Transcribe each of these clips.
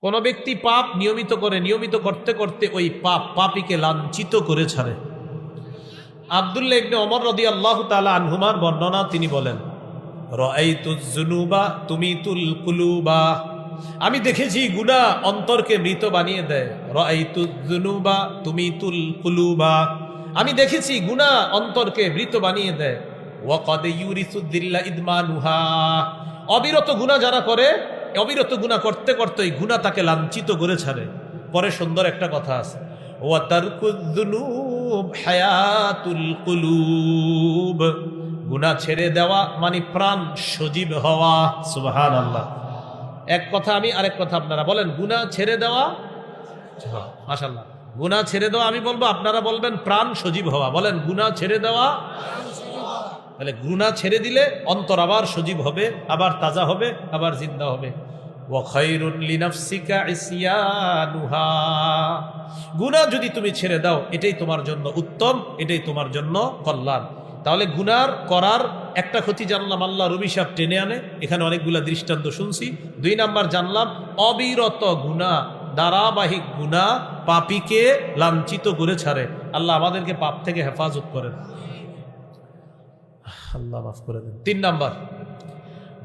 কোন ব্যক্তি পাপ নিয়মিত করে, নিয়মিত করতে করতে ওই পাপীকে লাঞ্ছিত করে ছাড়ে। আব্দুল্লাহ ইবনে ওমর রাদিয়াল্লাহু তাআলা আনহুমার বর্ণনা, তিনি বলেন, রাআইতুজ যুনুবা তুমিতুল কুলুবা, আমি দেখেছি গুনাহ অন্তরকে মৃত বানিয়ে দেয়। রাআইতুজ যুনুবা তুমিতুল কুলুবা, আমি দেখেছি গুনাহ অন্তরকে মৃত বানিয়ে দেয়। ওয়া ক্বাদ ইউরিসুদ্দিল্লা ইদমানুহা, অবিরত গুনাহ যারা করে, অবিরত গুনাহ করতে করতে এই গুনাহ তাকে লাঞ্ছিত করে ছাড়ে। পরে সুন্দর একটা কথা আছে, ওয়া তারকুয যুনুব হায়াতুল কুলুব, গুনাহ ছেড়ে দেওয়া মানে প্রাণ সজীব হওয়া। সুবহানাল্লাহ। এক কথা আমি, আরেক কথা আপনারা বলেন। গুনাহ ছেড়ে দেওয়া, মাশাআল্লাহ, গুনাহ ছেড়ে দেওয়া আমি বলবো, আপনারা বলবেন প্রাণ সজীব হওয়া। বলেন গুনাহ ছেড়ে দেওয়া। তাহলে গুনাহ ছেড়ে দিলে অন্তর আবার সজীব হবে, আবার তাজা হবে, আবার জিন্দা হবে। ওয়া খায়রুন লিনাফসিকা ইসয়ানুহা, গুনাহ যদি তুমি ছেড়ে দাও এটাই তোমার জন্য উত্তম, এটাই তোমার জন্য কল্যাণ। তাহলে গুনাহ করার একটা ক্ষতি জানলাম, আল্লাহর অভিশাপ টেনে আনে, এখানে অনেকগুলা দৃষ্টান্ত শুনছি। 2 নাম্বার জানলাম, অবিরত গুনাহ, ধারাবাহিক গুনাহ পাপীকে লাঞ্ছিত করে ছাড়ে। আল্লাহ আমাদেরকে পাপ থেকে হেফাজত করেন, আল্লাহ মাফ করে দেন। 3 নাম্বার,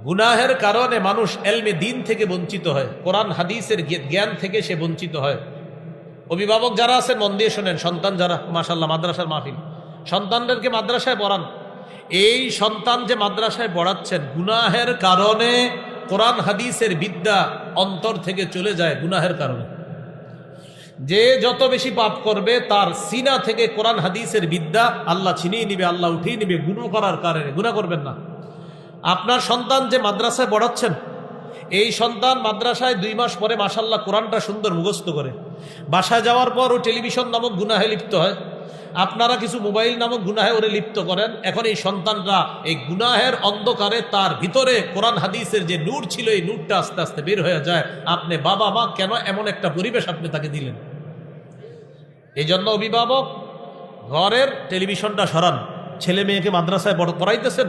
গুনাহের কারণে মানুষ এলমে দিন থেকে বঞ্চিত হয়, কোরআন হাদিসের জ্ঞান থেকে সে বঞ্চিত হয়। অভিভাবক যারা আছেন মন দিয়ে শোনেন, সন্তান যারা, মাশাআল্লাহ মাদ্রাসার মাহফিল, সন্তানদেরকে মাদ্রাসায় পড়ান। এই সন্তান যে মাদ্রাসায় পড়াচ্ছেন, গুনাহের কারণে কোরআন হাদিসের বিদ্যা অন্তর থেকে চলে যায়। গুনাহের কারণে যে যত বেশি পাপ করবে তার সিনা থেকে কোরআন হাদিসের বিদ্যা আল্লাহ ছিনিয়ে নিবে, আল্লাহ উঠিয়ে নিবে। গুনাহ করার কারণে, গুনাহ করবেন না। আপনার সন্তান যে মাদ্রাসায় পড়াচ্ছেন, এই সন্তান মাদ্রাসায় 2 মাস পরে মাশাআল্লাহ কোরআনটা সুন্দর মুখস্থ করে, বাসায় যাওয়ার পর ও টেলিভিশন নামক গুনাহে লিপ্ত হয়, আপনারা কিছু মোবাইল নামক গুনাহে ওরে লিপ্ত করেন। এখন এই সন্তানরা এই গুনাহের অন্ধকারে তার ভিতরে কোরআন হাদিসের যে নূর ছিল, এই নূরটা আস্তে আস্তে বের হয়ে যায়। আপনি বাবা মা কেন এমন একটা পরিবেশ আপনি তাকে দিলেন? এই জন্য অভিভাবক ঘরের টেলিভিশনটা সরান। ছেলে মেয়েকে মাদ্রাসায় পড়াইতেছেন,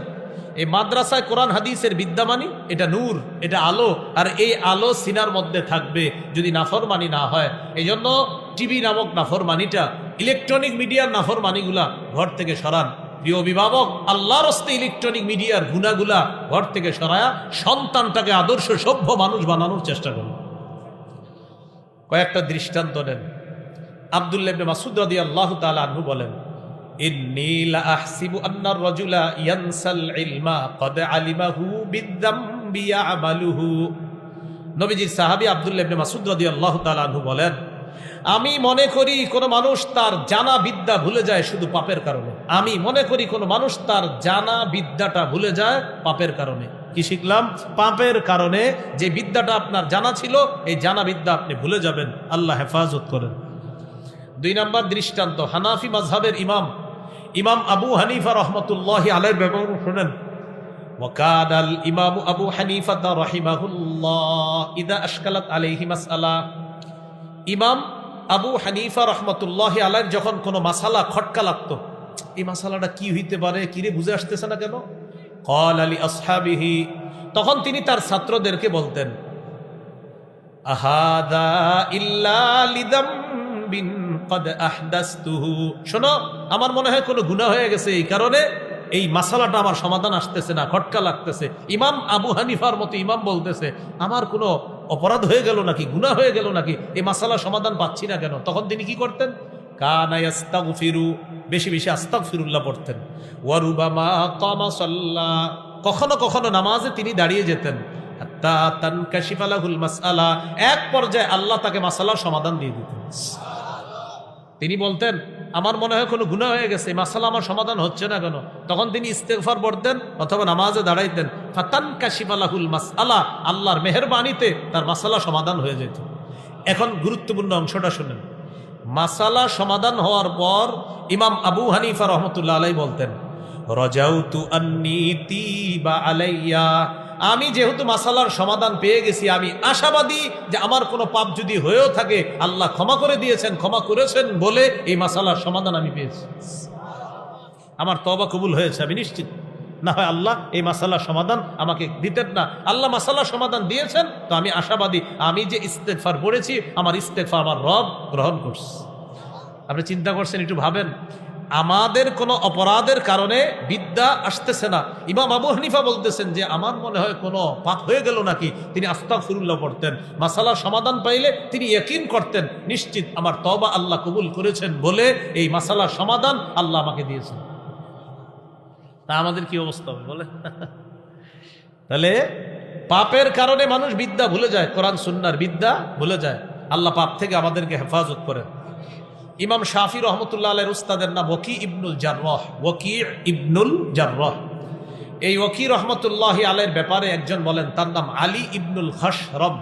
এই মাদ্রাসায় কোরআন হাদিসের বিদ্যামানি, এটা নূর, এটা আলো, আর এই আলো সিনার মধ্যে থাকবে যদি নাফরমানি না হয়। এই জন্য টিভি নামক নাফরমানিটা, ইলেকট্রনিক মিডিয়ার নাফরমানিগুলা ঘর থেকে সরান। প্রিয় অভিভাবক, আল্লাহর রাস্তায় ইলেকট্রনিক মিডিয়ার গুনাহগুলা ঘর থেকে সরায়া সন্তানটাকে আদর্শ সভ্য মানুষ বানানোর চেষ্টা করুন। কয়েকটা দৃষ্টান্ত নেন। আব্দুল্লাহ ইবনে মাসউদ রাদিয়াল্লাহু তাআলা আনহু বলেন, ইন্নী লা আহসিবু আন্নার রাজুলা ইয়ানসাল ইলমা ক্বাদ আলিমাহু বিদ্দামবি ইয়ামালুহু। নবীজির সাহাবী আব্দুল্লাহ ইবনে মাসউদ রাদিয়াল্লাহু তাআলা আনহু বলেন, আমি মনে করি কোন মানুষ তার জানা বিদ্যা ভুলে যায় শুধু পাপের কারণে। আমি মনে করি কোন মানুষ তার জানা বিদ্যাটা ভুলে যায় পাপের কারণে। কি শিখলাম? পাপের কারণে যে বিদ্যাটা আপনার জানা ছিল, এই জানা বিদ্যা আপনি ভুলে যাবেন। আল্লাহ হেফাজত করেন। 2 নাম্বার দৃষ্টান্ত, হানাফি মাযহাবের ইমাম আবু হানিফা রাহমাতুল্লাহি আলাইহি ব্যবহার শুনেন। ওয়াকাদাল ইমাম আবু হানিফা রাহিমাহুল্লাহ ইদা আশকালাত আলাইহি মাসআলা, ইমাম আবু হানিফা রাহমাতুল্লাহি আলাইহি যখন কোনো মাসালা খটকা লাগতো, এই মাসালাটা কি হইতে পারে, কিরে বুঝে আসতেছে না কেন, ক্বালা লি আসহাবিহি, তখন তিনি তার ছাত্রদেরকে বলতেন, আহাদা ইল্লা লিদামবিন ক্বাদ আহদাসতুহু, শোনো, আমার মনে হয় কোনো গুনাহ হয়ে গেছে, এই কারণে এই মাসালাটা আমার সমাধান আসতেছে না, খটকা লাগতেছে। ইমাম আবু হানিফার মতো ইমাম বলতেছে, আমার কোনো অপরাধ হয়ে গেল নাকি, গুনাহ হয়ে গেল নাকি, এই মাসালা সমাধান পাচ্ছি না কেন? তখন তিনি কি করতেন? কানা ইস্তাগফিরু, বেশি বেশি আস্তাগফিরুল্লাহ পড়তেন। ওয়া রুবামা কামা সাল্লা, কখনো কখনো নামাজে তিনি দাঁড়িয়ে যেতেন। হাত্তা তানকাশিফা লাহুল মাসআলা, এক পর্যায়ে আল্লাহ তাকে মাসালার সমাধান দিয়ে দিতেন। তিনি বলতেন, আমার মনে হয় কোনো গুনাহ হয়ে গেছে, মাসালা আমার সমাধান হচ্ছে না কেন? তখন তিনি ইস্তেগফার পড়তেন অথবা নামাজে দাঁড়াইতেন। ফাতানকাশিফা লাহুল মাসআলা, আল্লাহর মেহেরবানিতে তার মাসালা সমাধান হয়ে যেত। এখন গুরুত্বপূর্ণ অংশটা শুনেন। মাসালা সমাধান হওয়ার পর ইমাম আবু হানিফা রাহমাতুল্লাহ আলাইহি বলতেন, রাজাউতু আন্নী তিবা আলাইয়া, আমি যেহেতু মাসালার সমাধান পেয়ে গেছি, আমি আশাবাদী যে আমার কোনো পাপ যদি হয়েও থাকে আল্লাহ ক্ষমা করে দিয়েছেন, ক্ষমা করেছেন বলে এই মাসালার সমাধান আমি পেয়েছি, আমার তওবা কবুল হয়েছে, আমি নিশ্চিত। না হয় আল্লাহ এই মাসালার সমাধান আমাকে দিতেন না। আল্লাহ মাসালার সমাধান দিয়েছেন, তো আমি আশাবাদী, আমি যে ইস্তেগফার পড়েছি আমার ইস্তেগফার আমার রব গ্রহণ করছে। আপনি চিন্তা করছেন, একটু ভাবেন, আমাদের কোনো অপরাধের কারণে বিদ্যা আসতেছে না। ইমাম আবু হানিফা বলতেছেন যে আমার মনে হয় কোনো পাপ হয়ে গেল নাকি, তিনি আস্তাগফিরুল্লাহ পড়তেন। মাসালার সমাধান পাইলে তিনি ইয়াকিন করতেন নিশ্চিত আমার তওবা আল্লাহ কবুল করেছেন বলে এই মাসালার সমাধান আল্লাহ আমাকে দিয়েছেন। তা আমাদের কি অবস্থা হবে বলে? তাহলে পাপের কারণে মানুষ বিদ্যা ভুলে যায়, কোরআন সুন্নাহর বিদ্যা ভুলে যায়। আল্লাহ পাপ থেকে আমাদেরকে হেফাজত করেন। ইমাম শাফি রহমতুল্লাহ আলাইহির উস্তাদের নাম ওয়াকি ইবনুল জাররাহ। ওয়াকি ইবনুল জাররাহ, এই ওয়াকি রহমতুল্লাহ আলাইহির ব্যাপারে একজন বলেন তার নাম আলী ইবনুল খাশরম।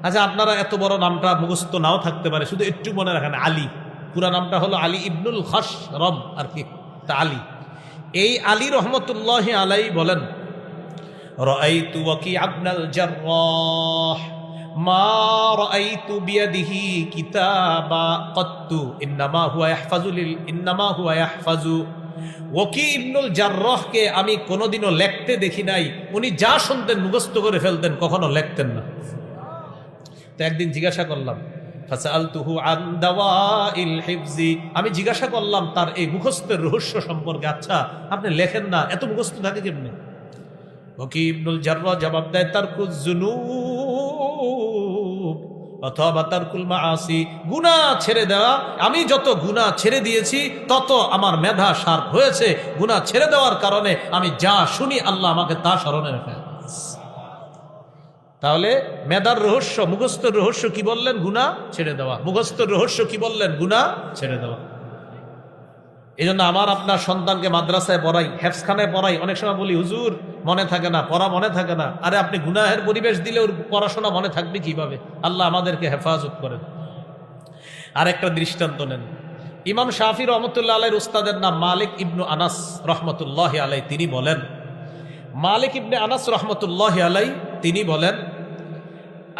আচ্ছা, আপনারা এত বড় নামটা মুখস্থ নাও থাকতে পারে, শুধু একটু মনে রাখেন আলী, পুরা নামটা হলো আলী ইবনুল খাশরম আর কি, তা আলী। এই আলী রহমতুল্লাহ আলাইহি বলেন, রাআইতু ওয়াকি ইবনুল জাররাহ মা রাআইতু বিয়াদিহি কিতাবা কাত্তু ইন্নামা হুয়া ইয়াহফাজু। ওয়াকি ইবনুল জাররাহকে আমি কোনোদিনও লিখতে দেখি নাই, উনি যা শুনতেন মুখস্থ করে ফেলতেন, কখনো লিখতেন না। তো একদিন জিজ্ঞাসা করলাম, ফাসআলতুহু আন দাওয়াইল হিফজি, আমি জিজ্ঞাসা করলাম তার এই মুখস্থের রহস্য সম্পর্কে, আচ্ছা আপনি লেখেন না, এত মুখস্থ থাকে কেমনে? ওয়াকি ইবনুল জাররাহ জবাব দেয়, তারকুজ যুনুব অথবা তারকুল মাআসি, গুনাহ ছেড়ে দেওয়া। আমি যত গুনাহ ছেড়ে দিয়েছি তত আমার মেধা শার্প হয়েছে। গুনাহ ছেড়ে দেওয়ার কারণে আমি যা শুনি আল্লাহ আমাকে তা স্মরণে রাখে। তাহলে মেধার রহস্য, মুখস্থের রহস্য কি বললেন? গুনাহ ছেড়ে দেওয়া। মুখস্থের রহস্য কি বললেন? গুনাহ ছেড়ে দেওয়া। এই জন্য আমার আপনার সন্তানকে মাদ্রাসায় পড়াই, হেফজখানায় পড়াই, অনেক সময় বলি হুজুর মনে থাকে না, পড়া মনে থাকে না। আরে আপনি গুনাহের পরিবেশ দিলে ওর পড়াশোনা মনে থাকবে কিভাবে? আল্লাহ আমাদেরকে হেফাজত করেন। আরেকটা দৃষ্টান্ত নেন, ইমাম শাফি রহমতুল্লাহ আলাইহির উস্তাদের নাম মালিক ইবনু আনাস রহমতুল্লাহ আলাই। তিনি বলেন, মালিক ইবনে আনাস রহমতুল্লাহ আলাই তিনি বলেন,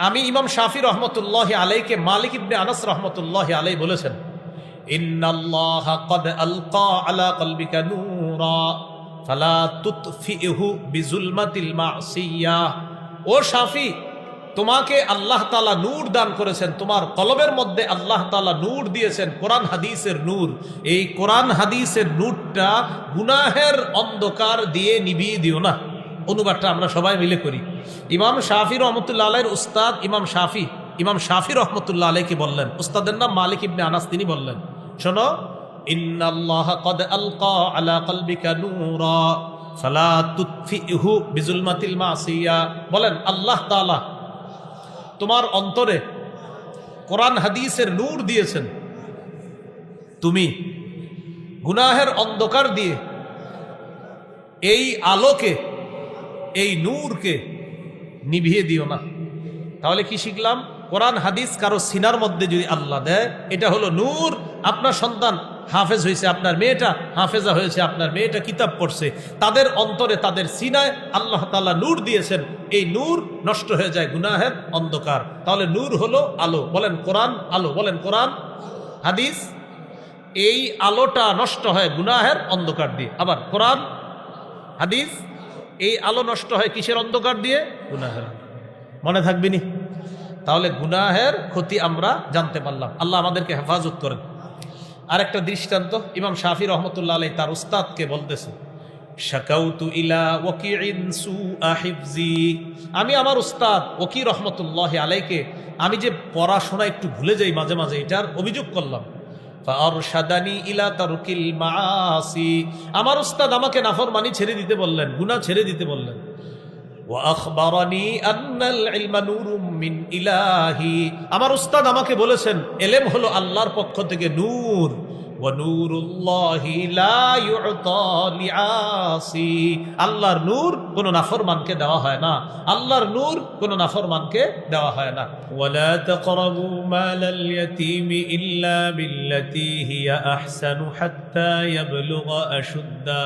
আমি ইমাম শাফি রহমতুল্লাহ আলাইকে মালিক ইবনে আনাস রহমতুল্লাহ আলাই বলেছেন, ইন্নাল্লাহা ক্বাদ আলকা আলা কলবিকা নূরা ফালা তুতফিহু বিজুলমাতিল মাসিয়াহ। ও শাফি, তোমাকে আল্লাহ তাআলা নূর দান করেছেন, তোমার কলবের মধ্যে আল্লাহ তাআলা নূর দিয়েছেন, কোরআন হাদিসের নূর। এই কোরআন হাদিসের নূরটা গুনাহের অন্ধকার দিয়ে নিভিয়ে দিও না। অনুবাদটা আমরা সবাই মিলে করি। ইমাম শাফি রহমতুল্লাহ আলাইহির উস্তাদ ইমাম শাফি রহমতুল্লাহ আলাইহি বললেন, উস্তাদের নাম মালিক ইবনে আনাস, তিনি বললেন, শোনো, ইন্নাল্লাহা ক্বাদ আলকা আলা কলবিকা নূরা ফালা তুতফিহু বিজুলমাতিল মাসিয়া। বলেন, আল্লাহ তাআলা তোমার অন্তরে কোরআন হাদিসের নূর দিয়েছেন, তুমি গুনাহের অন্ধকার দিয়ে এই আলোকে, এই নূরকে নিভিয়ে দিও না। তাহলে কি শিখলাম? কোরআন হাদিস কারো সিনার মধ্যে যদি আল্লাহ দেয়, এটা হলো নূর। আপনার সন্তান হাফেজ হয়েছে, আপনার মেয়েটা হাফেজা হয়েছে, আপনার মেয়েটা কিতাব পড়ছে, তাদের অন্তরে, তাদের সিনায় আল্লাহ তাআলা নূর দিয়েছেন। এই নূর নষ্ট হয়ে যায় গুনাহের অন্ধকার। তাহলে নূর হলো আলো। বলেন কোরআন আলো, বলেন কোরআন হাদিস। এই আলোটা নষ্ট হয় গুনাহের অন্ধকার দিয়ে। আবার কোরআন হাদিস, এই আলো নষ্ট হয় কিসের অন্ধকার দিয়ে? গুনাহের। মনে থাকবে নি? তাহলে গুনাহের ক্ষতি আমরা জানতে পারলাম। আল্লাহ আমাদেরকে হেফাজত করেন। আরেকটা দৃষ্টান্ত, ইমাম শাফি রহমতুল্লাহ আলাইহি তার উস্তাদকে বলতেছে, শাকাউতু ইলা ওয়াকিইন সুআ হিফজি। আমি আমার উস্তাদ ওয়াকি রহমতুল্লাহ আলাইহিকে আমি যে পড়াশোনা একটু ভুলে যাই মাঝে মাঝে, এটার অভিযোগ করলাম। ফাআরশাদানি ইলা তারকিল মাআসি। আমার উস্তাদ আমাকে নাফরমানি ছেড়ে দিতে বললেন, গুনাহ ছেড়ে দিতে বললেন। ওয়াখবারানি আন্নাল ইলমা নূরুম মিন ইলাহি। আমার উস্তাদ আমাকে বলেছেন ইলম হলো আল্লাহর পক্ষ থেকে নূর। ওয়া নূরুল্লাহি লা ইউতা লিআসি। আল্লাহর নূর কোনো নাফরমানকে দেওয়া হয় না, আল্লাহর নূর কোনো নাফরমানকে দেওয়া হয় না। ওয়ালা তাকরাবু মালাল ইয়াতীমি ইল্লা বিল্লাতী হিয়া আহসানু হাত্তা ইয়াবলুগা আশুদ্দা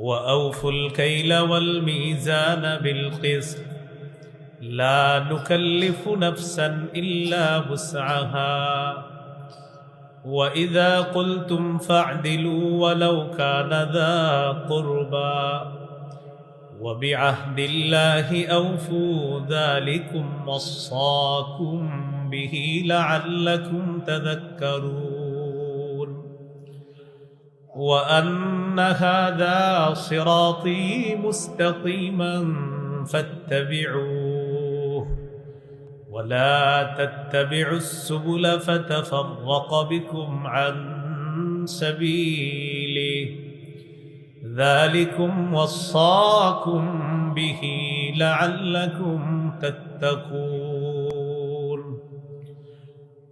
وأوفوا الكيل والميزان بالقسط لا نكلف نفسا إلا وسعها وإذا قلتم فاعدلوا ولو كان ذا قربى وبعهد الله أوفوا ذلكم وصاكم به لعلكم تذكرون وأن هذا صراطي مستقيما فاتبعوه ولا تتبعوا السبل فتفرق بكم عن سبيله ذلكم وصاكم به لعلكم تتقون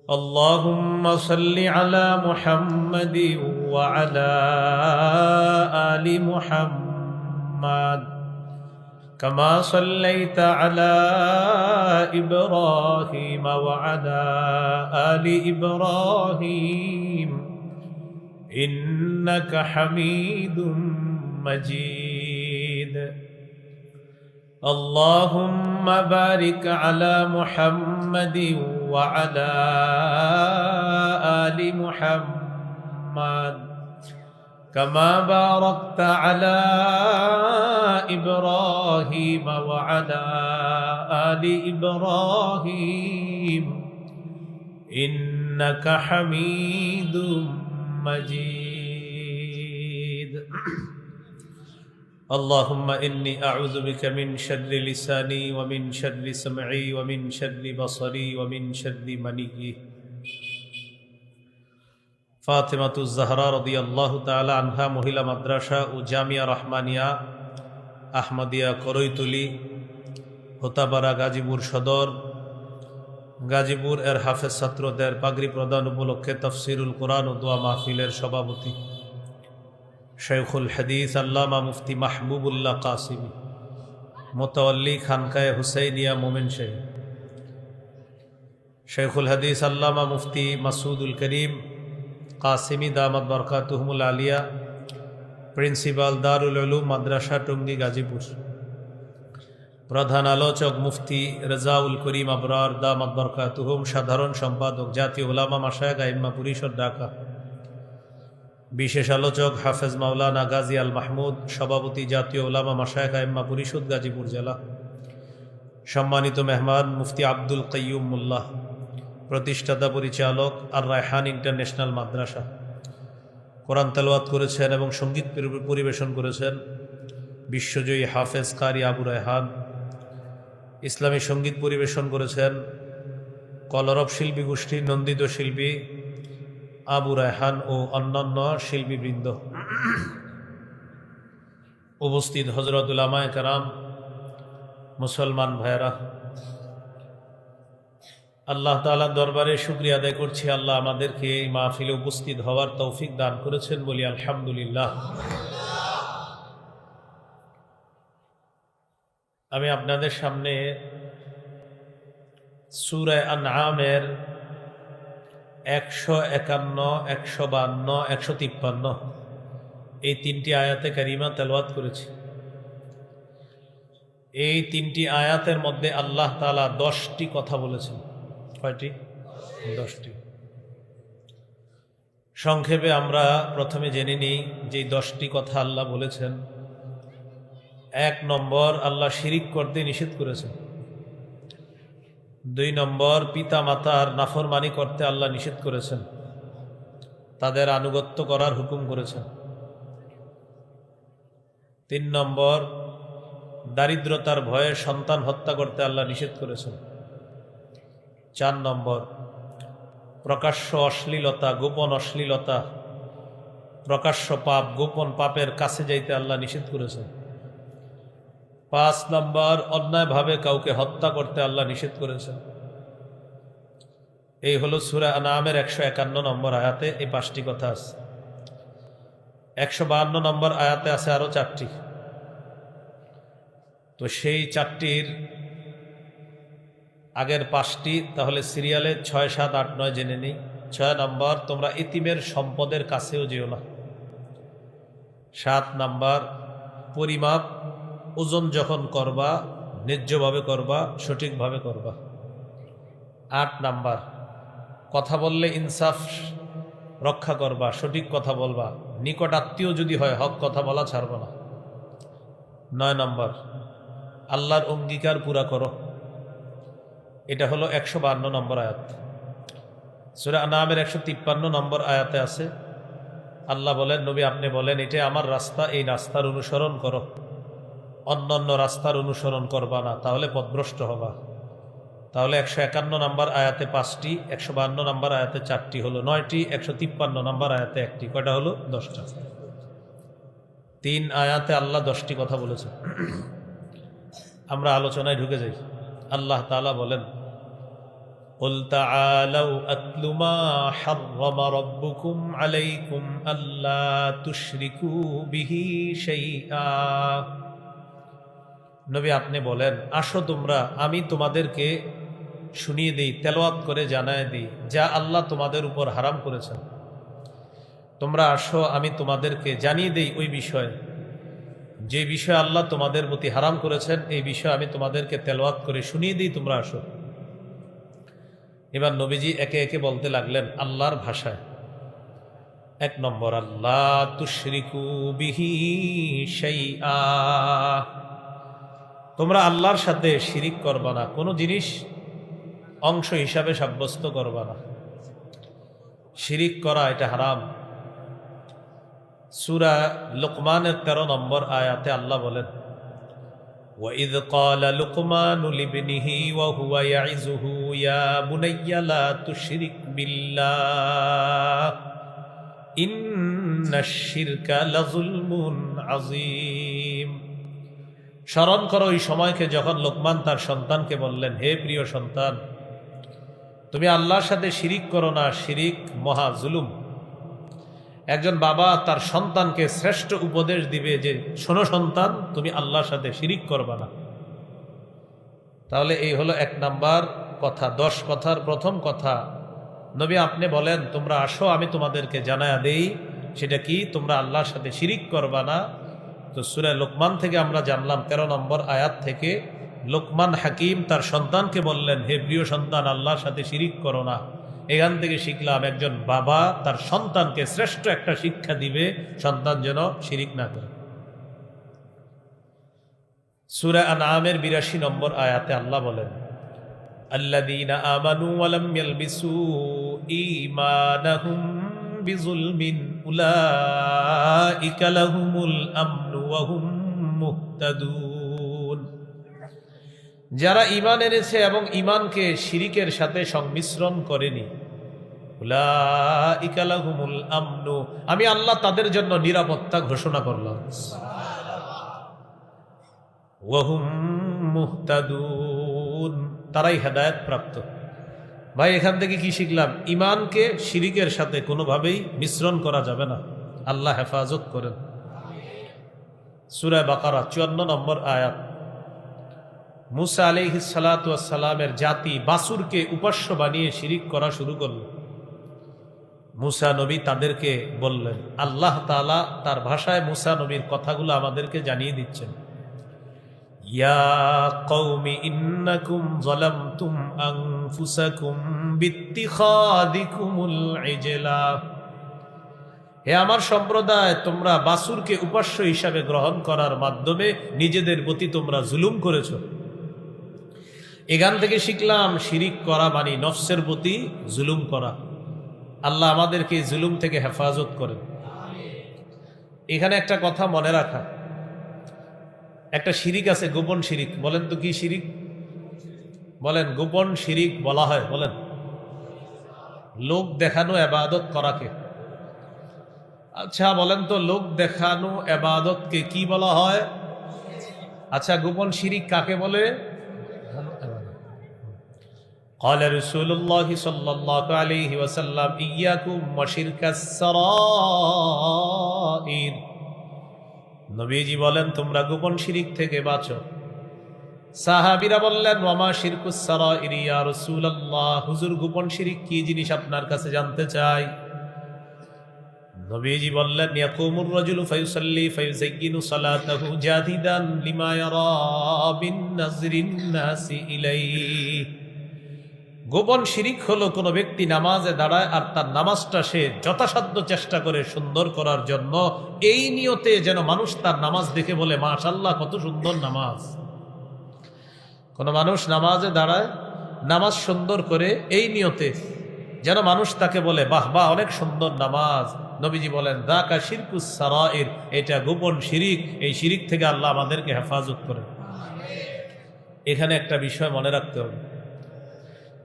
اللهم صل على محمد وعلى آل محمد كما صليت على إبراهيم وعلى آل إبراهيم إنك حميد مجيد اللهم بارك على محمد وعلى آل محمد كما باركت على إبراهيم وعلى آل إبراهيم إنك حميد مجيد اللهم إني أعوذ بك من شر لساني ومن شر سمعي ومن شر بصري ومن شر مني ফাতেমাতুজ জাহরা রাদিয়াল্লাহু তাআলা আনহা মহিলা মাদ্রাসা ও জামিয়া রহমানিয়া আহমদিয়া করৈতলি হোতাপাড়া গাজীপুর সদর গাজীপুর এর হাফেজ ছাত্রদের পাগড়ি প্রদান উপলক্ষে তাফসিরুল কোরআন ও দোয়া মাহফিলের সভাপতি শাইখুল হাদিস আল্লামা মুফতি মাহবুবুল্লাহ কাসিমি মোতাওয়াল্লি খানকায়ে হুসাইনিয়া মোমেনশাহী শাইখুল হাদিস আল্লামা মুফতি মাসুদুল করিম কাসিমি দামাত বরকাতুহুমুল আলিয়া প্রিন্সিপাল দারুল উলুম মাদ্রাসা টঙ্গী গাজীপুর প্রধান আলোচক মুফতি রেজাউল করিম আবরার দামাত বরকাতুহুম সাধারণ সম্পাদক জাতীয় উলামা মাশায়েখ আইম্মা পরিষদ ঢাকা বিশেষ আলোচক হাফেজ মাওলানা গাজী আল মাহমুদ সভাপতি জাতীয় উলামা মাশায়েখ আইম্মা পরিষদ গাজীপুর জেলা সম্মানিত মেহমান মুফতি আব্দুল কাইয়ুম মোল্লা প্রতিষ্ঠাতা পরিচালক আর রায়হান ইন্টারন্যাশনাল মাদ্রাসা কোরআন তেলাওয়াত করেছেন এবং সঙ্গীত পরিবেশন করেছেন বিশ্বজয়ী হাফেজ কারি আবু রায়হান ইসলামী সঙ্গীত পরিবেশন করেছেন কলরব শিল্পী গোষ্ঠীর নন্দিত শিল্পী আবু রায়হান ও অন্যান্য শিল্পীবৃন্দ উপস্থিত হযরত উলামায়ে কেরাম মুসলমান ভাইরা আল্লাহ তাআলার দরবারে শুকরিয়া আদায় করছি আল্লাহ আমাদেরকে এই মাহফিলে উপস্থিত হওয়ার তৌফিক দান করেছেন বলি আলহামদুলিল্লাহ। আমি আপনাদের সামনে সূরা আনআমের 151, 152, 153 এই তিনটি আয়াতে কারিমা তেলাওয়াত করেছি। এই তিনটি আয়াতের মধ্যে আল্লাহ তাআলা 10টি কথা বলেছেন। কয়টি? 10টি। সংক্ষেপে আমরা প্রথমে জেনে নিই যে 10টি কথা আল্লাহ বলেছেন। 1 নম্বর, আল্লাহ শিরিক করতে নিষেধ করেছেন। 2 নম্বর, পিতা মাতার নাফরমানি করতে আল্লাহ নিষেধ করেছেন, তাদের আনুগত্য করার হুকুম করেছেন। 3 নম্বর, দারিদ্রতার ভয়ে সন্তান হত্যা করতে আল্লাহ নিষেধ করেছেন। 4 নম্বর, প্রকাশ্য অশ্লীলতা, গোপন অশ্লীলতা, প্রকাশ্য পাপ, গোপন পাপের কাছে যাইতে আল্লাহ নিষেধ করেছেন। 5 নম্বর, অন্যায়ভাবে কাউকে হত্যা করতে আল্লাহ নিষেধ করেছেন। এই হলো সূরা আনআমের 151 নম্বর আয়াতে এই 5টি কথা আছে। 152 নম্বর আয়াতে আছে আরো 4টি। তো সেই 4টির আগের 5টি তাহলে সিরিয়ালে 6, 7, 8, 9 জেনে নিই। 6 নম্বর, তোমরা ইতিমের সম্পদের কাছেও যেও না। 7 নম্বর, পরিমাপ ওজন যখন করবা ন্যায্যভাবে করবা, সঠিকভাবে করবা। 8 নাম্বার, কথা বললে ইনসাফ রক্ষা করবা, সঠিক কথা বলবা, নিকট আত্মীয় যদি হয় হক কথা বলা ছাড়ব না। 9 নম্বর, আল্লাহর অঙ্গীকার পুরা করো। এটা হলো 152 নম্বর আয়াত। সূরা আনআমের 153 নম্বর আয়াতে আছে, আল্লাহ বলেন, নবী আপনি বলেন, এটা আমার রাস্তা, এই রাস্তার অনুসরণ করো, অন্যান্য রাস্তার অনুসরণ করবা না, তাহলে পথভ্রষ্ট হবা। তাহলে 151 নম্বর আয়াতে 5টি, 152 নম্বর আয়াতে 4টি, হলো 9টি, 153 নম্বর আয়াতে 1টি, কয়টা হলো? 10টা। 3 আয়াতে আল্লাহ 10টি কথা বলেছেন। আমরা আলোচনায় ঢুকে যাই। আল্লাহ তাআলা বলেন, قُلْ تَعَالَوْا أَتْلُ مَا حَرَّمَ رَبُّكُمْ عَلَيْكُمْ أَلَّا تُشْرِكُوا بِهِ شَيْئًا। নবী আপনি বলেন, আসো তোমরা, আমি তোমাদেরকে শুনিয়ে দিই, তেলাওয়াত করে জানায় দিই যা আল্লাহ তোমাদের উপর হারাম করেছেন। তোমরা আসো, আমি তোমাদেরকে জানিয়ে দিই ওই বিষয়, যে বিষয় আল্লাহ তোমাদের প্রতি হারাম করেছেন, এই বিষয় আমি তোমাদেরকে তেলাওয়াত করে শুনিয়ে দিই, তোমরা আসো। এবার নবীজি একে একে বলতে লাগলেন আল্লাহর ভাষায়। 1 নম্বর, আল্লাহ তুশরিকু বিহি শাইআ, তোমরা আল্লাহর সাথে শিরিক করবা না, কোনো জিনিস অংশ হিসাবে সাব্যস্ত করবা না। শিরিক করা এটা হারাম। সূরা লুকমানের 13 নম্বর আয়াতে আল্লাহ বলেন, وَإِذْ قَالَ لُقْمَانُ لِابْنِهِ وَهُوَ يَعِظُهُ يَا بُنَيَّ لَا تُشْرِكْ بِاللَّهِ إِنَّ الشِّرْكَ لَظُلْمٌ عَظِيمٌ। স্মরণ করো ওই সময়কে যখন লোকমান তার সন্তানকে বললেন, হে প্রিয় সন্তান, তুমি আল্লাহর সাথে শিরিক করো না, শিরিক মহা জুলুম। একজন বাবা তার সন্তানকে শ্রেষ্ঠ উপদেশ দিবে যে, শোনো সন্তান, তুমি আল্লাহর সাথে শিরিক করবা না। তাহলে এই হলো 1 নাম্বার কথা, 10 কথার প্রথম কথা। নবী আপনি বলেন, তোমরা আসো, আমি তোমাদেরকে জানায়া দেই সেটা কি, তোমরা আল্লাহর সাথে শিরিক করবা না। তো সূরা লোকমান থেকে আমরা জানলাম 13 নম্বর আয়াত থেকে, লোকমান হাকিম তার সন্তানকে বললেন, হে প্রিয় সন্তান, আল্লাহর সাথে শিরিক করো না। এখান থেকে শিখলাম একজন বাবা তার সন্তানকে শ্রেষ্ঠ একটা শিক্ষা দিবে, সন্তান যেন শিরিক না করে। সূরা আনআমের 82 নম্বর আয়াতে আল্লাহ বলেন, আল্লাযীনা আমানু ওয়া লাম ইয়ালবিসু ঈমানাহুম বিযুলমিন উলাইকা লাহুমুল আমনু ওয়া হুম মুহতাদুন। যারা ঈমান এনেছে এবং ঈমানকে শিরিকের সাথে সংমিশ্রণ করেনি, উলাইকা লাহুমুল আমনু, আমি আল্লাহ তাদের জন্য নিরাপত্তা ঘোষণা করলাম, ওয়া হুম মুহতাদুন, তারাই হেদায়েত প্রাপ্ত। ভাই এখান থেকে কি শিখলাম? ঈমানকে শিরিকের সাথে কোনোভাবেই মিশ্রণ করা যাবে না। আল্লাহ হেফাজত করেন। সূরা বাকারা 54 নম্বর আয়াত। মুসা আলাইহিস সালাতু ওয়াস সালামের জাতি বাছুরকে উপাস্য বানিয়ে শিরিক করা শুরু করল। মুসা নবী তাদেরকে বললেন, আল্লাহ তাআলা তার ভাষায় মুসা নবীর কথাগুলো আমাদেরকে জানিয়ে দিচ্ছেন, ইয়া কওমি ইন্নাকুম যালামতুম আনফুসাকুম বিত্তিখাদিকুমুল ইজলা, হে আমার সম্প্রদায়, তোমরা বাছুরকে উপাস্য হিসাবে গ্রহণ করার মাধ্যমে নিজেদের প্রতি তোমরা জুলুম করেছো। এখান থেকে শিখলাম শিরিক করা মানে নফসের প্রতি জুলুম করা। আল্লাহ আমাদেরকে জুলুম থেকে হেফাজত করেন। এখানে একটা কথা মনে রাখা, একটা শিরিক আছে গোপন শিরিক। বলেন তো কি শিরিক? বলেন, গোপন শিরিক বলা হয়, বলেন। লোক দেখানো ইবাদত করাকে। আচ্ছা বলেন তো, লোক দেখানো ইবাদতকে কি বলা হয়? আচ্ছা, গোপন শিরিক কাকে বলে? قال رسول الله صلى الله عليه وسلم إياكم وشرك السرائر। নবীজি বলেন, তোমরা গোপন শিরিক থেকে বাঁচো। সাহাবীরা বললেন, ওয়ামা শিরকুস সারাইর ইয়া রাসূলুল্লাহ, হুজুর গোপন শিরিক কি জিনিস আপনার কাছে জানতে চাই। নবীজি বললেন, ইয়াকুমুর রাজুলু ফায়ুসাল্লি ফায়ুযায়্যিনু সালাতাহু জাদিদান লিমা ইয়ারা বিন নাযরিন নাসি ইলাইহি। গোপন শিরিক হলো কোনো ব্যক্তি নামাজে দাঁড়ায় আর তার নামাজটা সে যথাসাধ্য চেষ্টা করে সুন্দর করার জন্য, এই নিয়তে যেন মানুষ তার নামাজ দেখে বলে মাশাআল্লাহ কত সুন্দর নামাজ। কোন মানুষ নামাজে দাঁড়ায় নামাজ সুন্দর করে এই নিয়তে যেন মানুষ তাকে বলে বাহ বাহ অনেক সুন্দর নামাজ। নবীজি বলেন যাকা শিরকুস সারাইর, এটা গোপন শিরিক। এই শিরিক থেকে আল্লাহ আমাদেরকে হেফাজত করেন। এখানে একটা বিষয় মনে রাখতে হবে,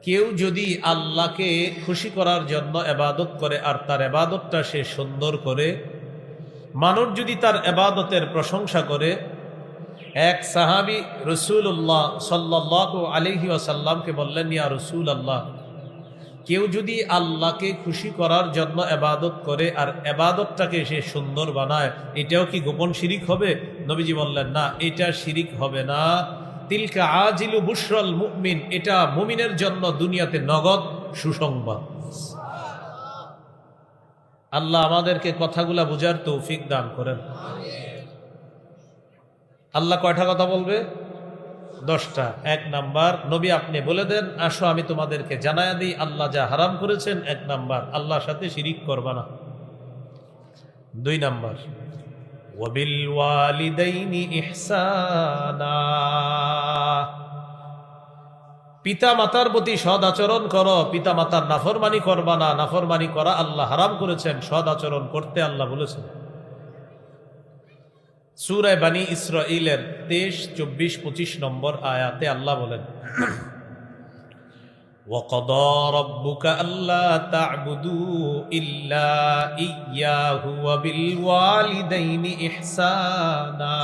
কেউ যদি আল্লাহকে খুশি করার জন্য ইবাদত করে আর তার ইবাদতটা সে সুন্দর করে, মানুষ যদি তার ইবাদতের প্রশংসা করে, এক সাহাবী রাসূলুল্লাহ সাল্লাল্লাহু আলাইহি ওয়াসাল্লামকে বললেন ইয়া রাসূলুল্লাহ, কেউ যদি আল্লাহকে খুশি করার জন্য ইবাদত করে আর ইবাদতটাকে সে সুন্দর বানায়, এটাও কি গোপন শিরিক হবে? নবীজি বললেন না, এটা শিরিক হবে না। তিলকা আজিলু বুশরাল মুমিন, এটা মুমিনের জন্য দুনিয়াতে নগদ সুসংবাদ। আল্লাহ আমাদেরকে কথাগুলা বুঝার তৌফিক দান করেন। আল্লাহ কয়টা কথা বলবে? 10টা। 1 নাম্বার, নবী আপনি বলে দেন আসো আমি তোমাদেরকে জানায়া দিই আল্লাহ যা হারাম করেছেন। 1 নাম্বার, আল্লাহর সাথে শিরিক করবা না। 2 নাম্বার, ওয়াবিল ওয়ালিদাইনি ইহসানা, পিতা মাতার প্রতি সদ আচরণ করো। পিতা মাতার নাফরমানি করবা না, নাফরমানি করা আল্লাহ হারাম করেছেন, সদ আচরণ করতে আল্লাহ বলেছেন। সূরা বানী ইসরাঈলের 23, 24, 25 নম্বর আয়াতে আল্লাহ বলেন وَقَضَى رَبُّكَ أَلَّا تَعْبُدُوا إِلَّا إِيَّاهُ وَبِالْوَالِدَيْنِ إِحْسَانًا।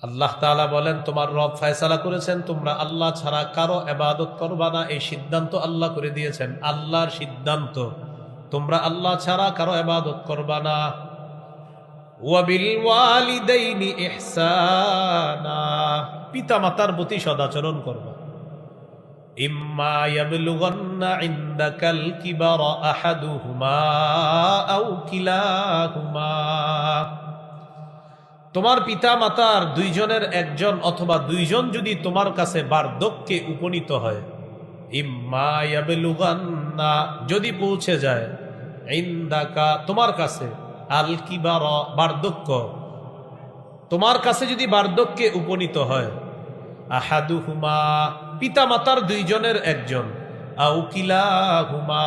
আল্লাহ তাআলা বলেন তোমার রব ফয়সালা করেছেন তোমরা আল্লাহ ছাড়া কারো ইবাদত করবা না। এই সিদ্ধান্ত আল্লাহ করে দিয়েছেন, আল্লাহর সিদ্ধান্ত, তোমরা আল্লাহ ছাড়া কারো ইবাদত করবা না। ওয়াবিল ওয়ালিদাইনি ইহসানা, পিতা মাতার প্রতি সদাচরণ করবা। ইম্মা ইয়াবলুগান্না ইনদাকাল কিবারা আহাদুহুমা আও কিলাহুমা, তোমার পিতা মাতার দুইজনের একজন অথবা দুইজন যদি তোমার কাছে বার্ধক্যে উপনীত হয়, ইম্মা ইয়াবলুগান্না যদি পৌঁছে যায়, ইনদাকা তোমার কাছে, আল কিবারা বার্ধক্য, তোমার কাছে যদি বার্ধক্যে উপনীত হয়, আহাদুহুমা পিতা মাতার দুইজনের একজন, আও কিলাহুমা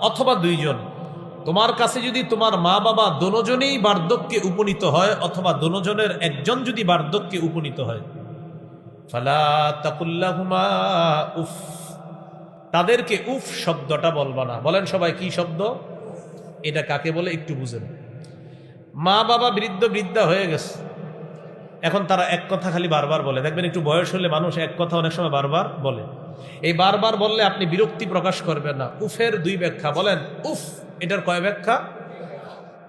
অথবা দুইজন, তোমার কাছে যদি তোমার মা বাবা দোনোজনেই বার্ধক্যে উপনীত হয় অথবা দোনোজনের একজন যদি বার্ধক্যে উপনীত হয়, ফালা তাকুল্লাহুমা উফ, তাদেরকে উফ শব্দটা বলবা না। বলেন সবাই কি শব্দ এটা, কাকে বলে একটু বুঝেন। মা বাবা বৃদ্ধ বৃদ্ধা হয়ে গেছে, এখন তারা এক কথা খালি বারবার বলে। দেখবেন একটু বয়স হলে মানুষ এক কথা অনেক সময় বারবার বলে। এই বারবার বললে আপনি বিরক্তি প্রকাশ করবেন না। উফের 2 ব্যাখ্যা বলেন। উফ এটার কয় ব্যাখ্যা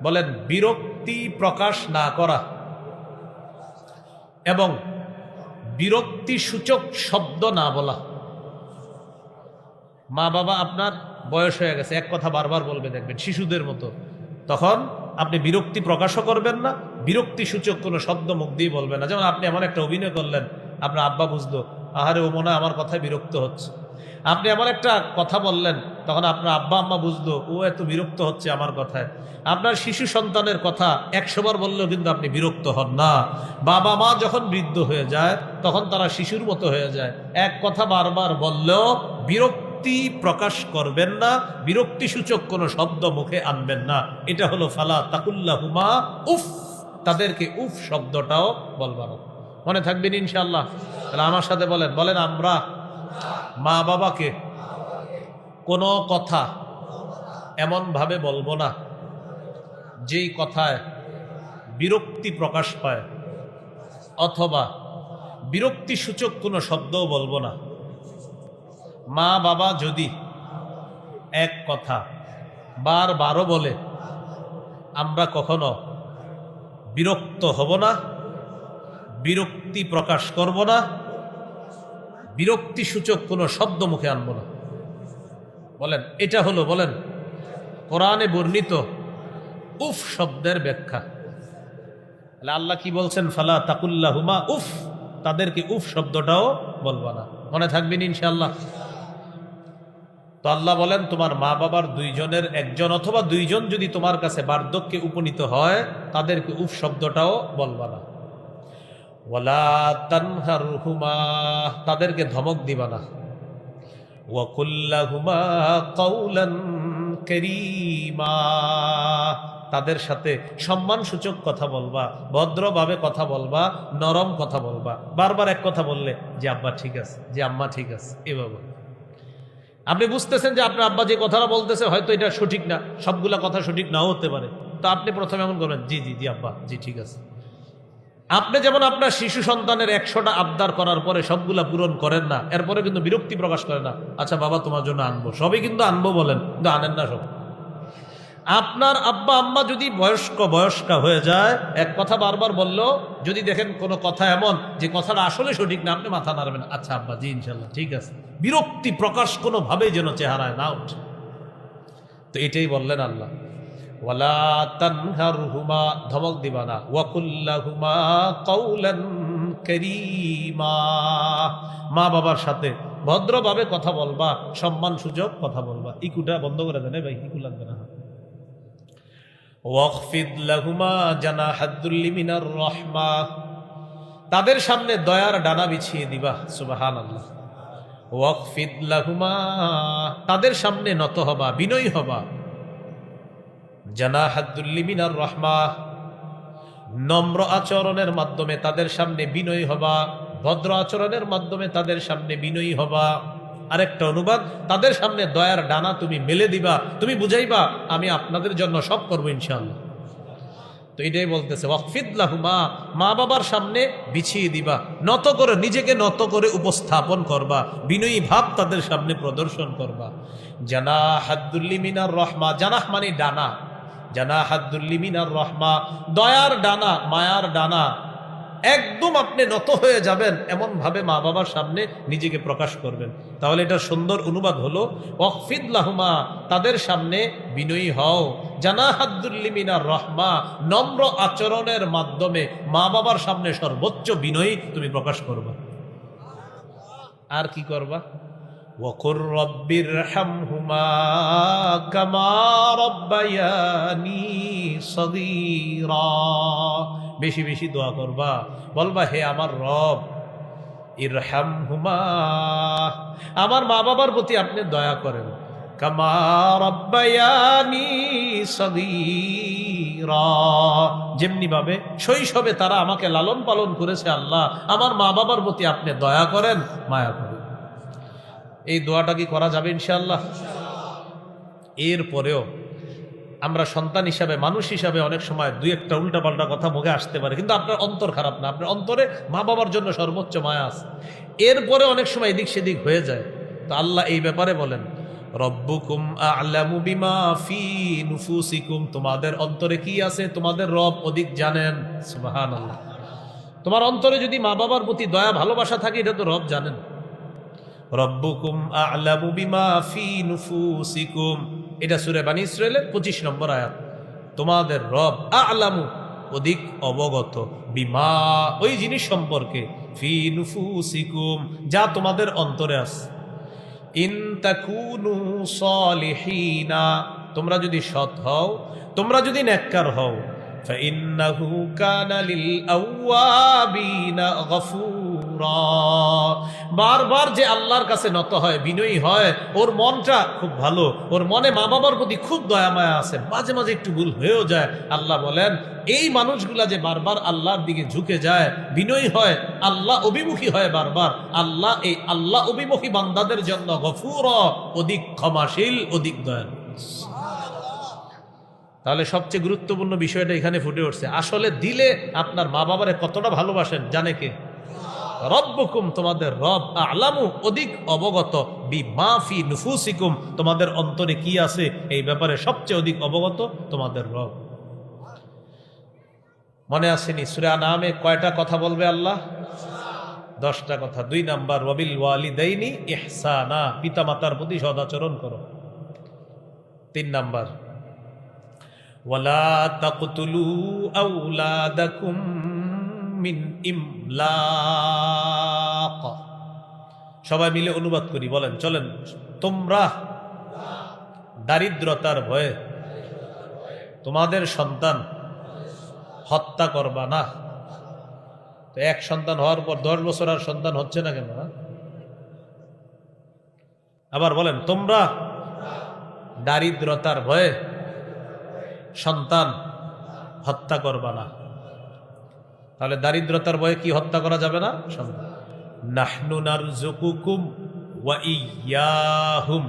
বলেন? বিরক্তি প্রকাশ না করা এবং বিরক্তি সূচক শব্দ না বলা। মা বাবা আপনার বয়স হয়ে গেছে, এক কথা বারবার বলবে, দেখবেন শিশুদের মতো, তখন আপনি বিরক্তি প্রকাশও করবেন না, বিরক্তি সূচক কোনো শব্দ মুখ দিয়ে বলবেন না। যেমন আপনি এমন একটা অভিনয় করলেন, আপনার আব্বা বুঝলো আহারে ও মনে হয় আমার কথায় বিরক্ত হচ্ছে। আপনি এমন একটা কথা বললেন, তখন আপনার আব্বা আম্মা বুঝলো ও এত বিরক্ত হচ্ছে আমার কথায়। আপনার শিশু সন্তানের কথা 100 বার বললেও কিন্তু আপনি বিরক্ত হন না। বাবা মা যখন বৃদ্ধ হয়ে যায় তখন তারা শিশুর মতো হয়ে যায়, এক কথা বারবার বললেও বিরক্তি প্রকাশ করবেন না, বিরক্তি সূচক কোনো শব্দ মুখে আনবেন না। এটা হলো ফালা তাকুল্লাহুমা উফ, তাদেরকে উফ শব্দটাও বলবা না। মনে থাকবেন ইনশাআল্লাহ। তাহলে আমার সাথে বলেন, বলেন আমরা মা বাবাকে কোনো কথা এমন ভাবে বলবো না যেই কথায় বিরক্তি প্রকাশ পায়, অথবা বিরক্তি সূচক কোনো শব্দও বলবো না। মা বাবা যদি এক কথা বারবারও বলে, আমরা কখনো বিরক্ত হব না, বিরক্তি প্রকাশ করব না, বিরক্তি সূচক কোনো শব্দ মুখে আনবো না। বলেন এটা হলো, বলেন কোরআনে বর্ণিত উফ শব্দের ব্যাখ্যা। আল্লাহ কি বলছেন? ফালা তাকুল্লাহুমা উফ, তাদেরকে উফ শব্দটাও বলবা না। মনে থাকবেন ইনশাআল্লাহ? তো আল্লাহ বলেন তোমার মা বাবার দুইজনের একজন অথবা দুইজন যদি তোমার কাছে বার্ধক্যে উপনীত হয় তাদেরকে উফ শব্দটাও বলবা না। ওয়ালা তানহারহুমা, তাদেরকে ধমক দিবা না। ওয়া কুল্লাহুমা কাওলান কারীমা, তাদের সাথে সম্মানসূচক কথা বলবা, ভদ্রভাবে কথা বলবা, নরম কথা বলবা। বারবার এক কথা বললে যে আব্বা ঠিক আছে, যে আম্মা ঠিক আছে, এভাবে আপনি বুঝতেছেন যে আপনার আব্বা যে কথাটা বলতেছে হয়তো এটা সঠিক না, সবগুলা কথা সঠিক নাও হতে পারে, তো আপনি প্রথমে এমন করবেন জি জি জি আব্বা জি ঠিক আছে। আপনি যেমন আপনার শিশু সন্তানের 100টা আবদার করার পরে সবগুলা পূরণ করেন না, এরপরে কিন্তু বিরক্তি প্রকাশ করেন না, আচ্ছা বাবা তোমার জন্য আনবো, সবই কিন্তু আনবো বলেন, কিন্তু আনেন না সব। আপনার আব্বা আম্মা যদি বয়স্কা হয়ে যায়, এক কথা বারবার বললেও যদি দেখেন কোনো কথা এমন যে কথাটা আসলে সঠিক না, আপনি মাথা নাড়বেন, আচ্ছা আব্বা জি ইনশাল্লাহ ঠিক আছে। বিরক্তি প্রকাশ কোনোভাবেই যেন চেহারায় না ওঠে। তো এটাই বললেন আল্লাহ, ওয়ালা তানহারহুমা, ধমক দিবা না। ওয়া কুল্লাহুমা কাওলান কারীমা, মা বাবার সাথে ভদ্রভাবে কথা বলবা, সম্মানসূচক কথা বলবা। ইকুটা বন্ধ করে দেন ভাই, ইকু লাগবে না। ওয়াখফিদ লাহুমা জানাহাদ-দুল্লি মিনার রাহমা, তাদের সামনে দয়ার ডানা বিছিয়ে দিবা। সুবহানাল্লাহ। ওয়াখফিদ লাহুমা, তাদের সামনে নত হবা, বিনয়ী হবা। জানাহাদ-দুল্লি মিনার রাহমা, নম্র আচরণের মাধ্যমে তাদের সামনে বিনয়ী হবা, ভদ্র আচরণের মাধ্যমে তাদের সামনে বিনয়ী হবা। আরেকটা অনুবাদ, তাদের সামনে দয়ার ডানা তুমি মেলে দিবা, তুমি বুঝাইবা আমি আপনাদের জন্য সব করবো ইনশাআল্লাহ। তো এটাই বলতেছে ওয়াকফিদ লাহুমা, মা বাবার সামনে বিছিয়ে দিবা, নত করে নিজেকে নত করে উপস্থাপন করবা, বিনয়ী ভাব তাদের সামনে প্রদর্শন করবা। জানাহাদ-দুল্লি মিনার রাহমা, জানাহ মানে ডানা, জানাহাদ-দুল্লি মিনার রাহমা, দয়ার ডানা, মায়ার ডানা। একদম আপনি নত হয়ে যাবেন এমন ভাবে মা বাবার সামনে নিজেকে প্রকাশ করবেন। তাহলে এটা সুন্দর অনুবাদ হলো ওয়াকফিদ লাহুমা, তাদের সামনে বিনয়ী হও। জানাহাদ-দুল্লি মিনার রাহমা, নম্র আচরণের মাধ্যমে মা বাবার সামনে সর্বোচ্চ বিনয়ী তুমি প্রকাশ করবা। আর কি করবা? ওয়াকুর রব্বিরহামহুমা কামা রাব্বায়ানি সগীরা, বেশি বেশি দোয়া করবা, বলবা হে আমার রব, ইরহামহুমা, আমার মা বাবার প্রতি আপনি দয়া করেন। কামা রাব্বায়ানি সগীরা, যেমনি ভাবে শৈশবে তারা আমাকে লালন পালন করেছে, আল্লাহ আমার মা বাবার প্রতি আপনি দয়া করেন, মায়া করেন। এই দোয়াটা কি করা যাবে ইনশাআল্লাহ? এরপরেও আমরা সন্তান হিসাবে, মানুষ হিসাবে অনেক সময় দুই একটা উল্টাপাল্টা কথা মুখে আসতে পারে, কিন্তু আপনার অন্তর খারাপ না, আপনার অন্তরে মা বাবার জন্য সর্বোচ্চ মায়া আছে। এরপরে অনেক সময় এদিক সেদিক হয়ে যায়। তো আল্লাহ এই ব্যাপারে বলেন রব্বুকুম আ'লামু বিমা ফি নুফুসিকুম, তোমাদের অন্তরে কি আছে তোমাদের রব অধিক জানেন। সুবহানাল্লাহ। তোমার অন্তরে যদি মা বাবার প্রতি দয়া ভালোবাসা থাকে, এটা তো রব জানেন। রব্বুকুম আ'লামু বিমা ফি নুফুসিকুম, এটা সূরা বানী ইসরাঈলের 25 নম্বর আয়াত। তোমাদের রব আ'লামু, অধিক অবগত, বিমা, ওই জিনিস সম্পর্কে, ফি নুফুসিকুম, যা তোমাদের অন্তরে আছে। ইন তাকুনু সালিহিনা, তোমরা যদি সৎ হও, তোমরা যদি নেককার হও, فإنه كان للأوابين غفورا, বারবার যে আল্লাহর কাছে নত হয়, বিনয়ী হয়, ওর মনটা খুব ভালো, ওর মনে মা বাবার প্রতি খুব দয়া মায়া আছে, মাঝে মাঝে একটু ভুল হয়েও যায়। আল্লাহ বলেন এই মানুষগুলা যে বারবার আল্লাহর দিকে ঝুঁকে যায়, বিনয়ী হয়, আল্লাহ অভিমুখী হয় বারবার, আল্লাহ এই আল্লাহ অভিমুখী বান্দাদের জন্য গফুর, অধিক ক্ষমাশীল, অধিক দয়ালু। তাহলে সবচেয়ে গুরুত্বপূর্ণ বিষয়টা এখানে ফুটে উঠছে, আসলে দিলে আপনার মা বাবারে কতটা ভালোবাসেন জানে কে? রব্বুকুম, তোমাদের রব, আ'লামু, অধিক অবগত, বিমা ফি নুফুসিকুম, তোমাদের অন্তরে কি আছে এই ব্যাপারে সবচেয়ে অধিক অবগত তোমাদের রব। মনে আসেনি সূরা আনআমে কয়টা কথা বলবে আল্লাহ? 10টা কথা। 2 নাম্বার ওয়াবিল ওয়ালিদাইনি ইহসানা, পিতা মাতার প্রতি সদাচরণ করো। 3 নাম্বার ওয়ালা তাকতুলু আওলাদাকুম মিন ইমলাক, সবাই মিলে অনুবাদ করি, বলেন চলেন। তোমরা দারিদ্রতার ভয়ে তোমাদের সন্তান হত্যা করবা না। তো এক সন্তান হওয়ার পর 10 বছর আর সন্তান হচ্ছে না কেন? আবার বলেন, তোমরা দারিদ্রতার ভয়ে সন্তান হত্যা করবা না। তাহলে দারিদ্রতার ভয়ে কি হত্যা করা যাবে না? সন্তান। নাহনু নারযুকুকুম ওয়া ইয়্যাহুম,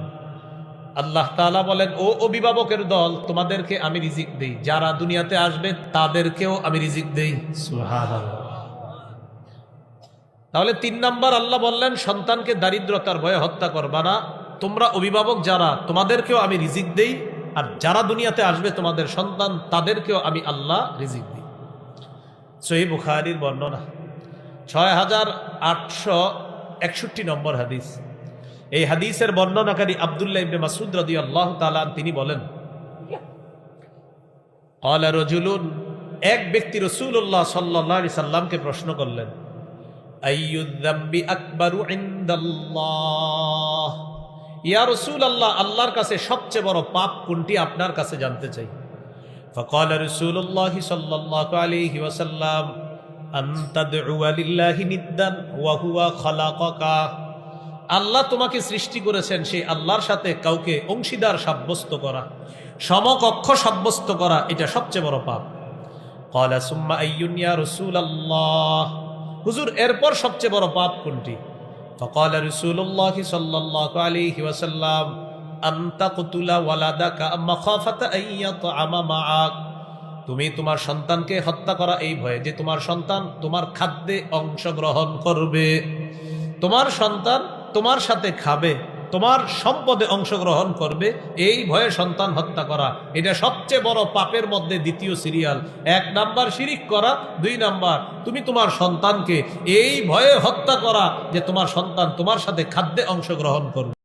আল্লাহ তাআলা বলেন, ও অভিভাবকের দল, তোমাদেরকে আমি রিজিক দেই, যারা দুনিয়াতে আসবে তাদেরকেও আমি রিজিক দেই। সুবহানাল্লাহ। তাহলে 3 নাম্বার আল্লাহ বললেন সন্তানকে দারিদ্রতার ভয়ে হত্যা করবা না। তোমরা অভিভাবক যারা, তোমাদেরকেও আমি রিজিক দেই, আর যারা দুনিয়াতে আসবে তোমাদের সন্তান, তাদেরকেও আমি আল্লাহ রিজিক দিই। সহিহ বুখারীর বর্ণনা, 6861 নম্বর হাদিস। এই হাদিসের বর্ণনাকারী আব্দুল্লাহ ইবনে মাসউদ রাদিয়াল্লাহু তাআলা তিনি বলেন, ক্বালা রাজুলুন, এক ব্যক্তি রাসূলুল্লাহ সাল্লাল্লাহু আলাইহি সাল্লামকে প্রশ্ন করলেন, আইয়ুয যামবি আকবারু ইনদাল্লাহ, ইয়া রাসূলুল্লাহ, আল্লাহর কাছে সবচেয়ে বড় পাপ কোনটি আপনার কাছে জানতে চাই। ফাকালা রাসূলুল্লাহ সাল্লাল্লাহু আলাইহি ওয়াসাল্লাম, আন তাদউ লিল্লাহি নিদ্দান ওয়া হুয়া খালাকাকা, আল্লাহ তোমাকে সৃষ্টি করেছেন, সেই আল্লাহর সাথে কাউকে অংশীদার সাব্যস্ত করা, সমকক্ষ সাব্যস্ত করা, এটা সবচেয়ে বড় পাপ। ক্বালা সুম্মা আইয়ুন ইয়া রাসূলুল্লাহ, হুজুর এরপর সবচেয়ে বড় পাপ কোনটি? ফাকালা রাসূলুল্লাহ সাল্লাল্লাহু আলাইহি ওয়াসাল্লাম, আন তাকতুলা ওয়ালাদাকা মাখাফাতা আন ইয়াতআমা মাআক, তুমি তোমার সন্তানকে হত্যা করা এই ভয়ে যে তোমার সন্তান তোমার খাদ্যে অংশগ্রহণ করবে, তোমার সন্তান তোমার সাথে খাবে, তোমার সম্পদে অংশগ্রহণ করবে, এই ভয়ে সন্তান হত্যা করা, এটা সবচেয়ে বড় পাপের মধ্যে দ্বিতীয় সিরিয়াল। 1 নাম্বার শিরিক করা, 2 নাম্বার তুমি তোমার সন্তানকে এই ভয়ে হত্যা করা যে তোমার সন্তান তোমার সাথে খাদ্যে অংশগ্রহণ করবে।